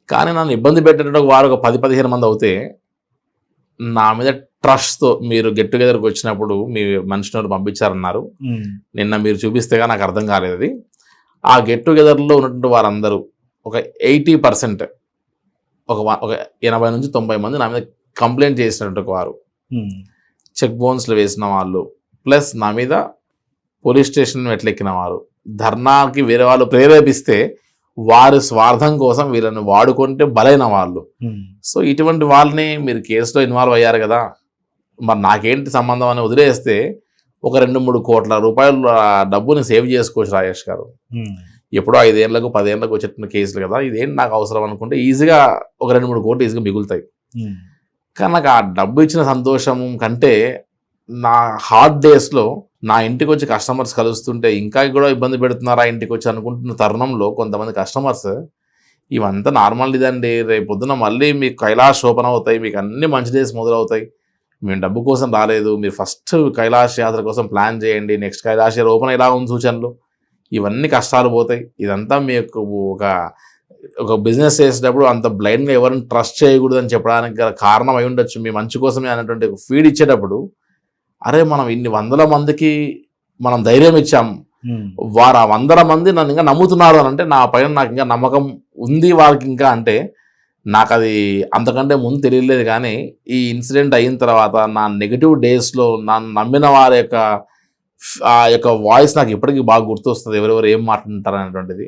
కానీ నన్ను ఇబ్బంది పెట్టేటప్పుడు వారు ఒక 10-15 మంది అవుతే, నా మీద ట్రస్ట్‌తో మీరు గెట్ టుగెదర్‌కి వచ్చినప్పుడు మీ మనిషిని ఎవరో పంపించారన్నారు. నిన్న మీరు చూపిస్తేగా నాకు అర్థం కాలేదది. ఆ గెట్ టుగెదర్‌లో ఉన్నటువంటి వారందరూ ఒక 80% ఒక 80-90 మంది నా మీద కంప్లెయింట్ చేసినటువంటి వారు. చెక్ బౌన్స్‌లు వేసిన వాళ్ళు, ప్లస్ నా మీద పోలీస్ స్టేషన్ మెట్లెక్కిన వారు, ధర్నాకి వేరే వాళ్ళు ప్రేరేపిస్తే వారి స్వార్థం కోసం వీళ్ళని వాడుకుంటే బలైన వాళ్ళు. సో ఇటువంటి వాళ్ళని మీరు కేసులో ఇన్వాల్వ్ అయ్యారు కదా, మరి నాకేంటి సంబంధం అని వదిలేస్తే ఒక 2-3 కోట్ల రూపాయలు డబ్బుని సేవ్ చేసుకోవచ్చు రాజేష్ గారు. ఎప్పుడో 5 ఏళ్లకు 10 ఏళ్లకు వచ్చేటువంటి కేసులు కదా, ఇదేంటి నాకు అవసరం అనుకుంటే ఈజీగా ఒక 2-3 కోట్లు ఈజీగా మిగులుతాయి. కానీ నాకు ఆ డబ్బు ఇచ్చిన సంతోషం కంటే నా హార్డ్ డేస్లో నా ఇంటికి వచ్చి కస్టమర్స్ కలుస్తుంటే ఇంకా కూడా ఇబ్బంది పెడుతున్నారా ఇంటికి వచ్చి అనుకుంటున్న తరుణంలో కొంతమంది కస్టమర్స్ ఇవంతా నార్మల్ ఇదండి, రేపు పొద్దున మళ్ళీ మీకు కైలాష్ ఓపెన్ అవుతాయి, మీకు అన్ని మంచి డేస్ మొదలవుతాయి, మేము డబ్బు కోసం రాలేదు, మీరు ఫస్ట్ కైలాష్ యాత్ర కోసం ప్లాన్ చేయండి, నెక్స్ట్ కైలాష్ యాత్ర ఓపెన్ ఎలా ఉంది సూచనలు, ఇవన్నీ కష్టాలు పోతాయి. ఇదంతా మీకు ఒక బిజినెస్ చేసేటప్పుడు అంత బ్లైండ్గా ఎవరిని ట్రస్ట్ చేయకూడదు అని చెప్పడానికి గల కారణం అయి ఉండొచ్చు. మీ మంచి కోసమే అనేటువంటి ఫీడ్ ఇచ్చేటప్పుడు, అరే మనం ఇన్ని 100 మందికి మనం ధైర్యం ఇచ్చాం, వారు ఆ 100 మంది నన్ను ఇంకా నమ్ముతున్నారు అని అంటే నా పైన నాకు ఇంకా నమ్మకం ఉంది వారికి ఇంకా అంటే, నాకు అది అంతకంటే ముందు తెలియలేదు. కానీ ఈ ఇన్సిడెంట్ అయిన తర్వాత నా నెగిటివ్ డేస్లో నన్ను నమ్మిన వారి యొక్క ఆ యొక్క వాయిస్ నాకు ఇప్పటికీ బాగా గుర్తొస్తుంది, ఎవరెవరు ఏం మాట్లాడుతారు అనేటువంటిది.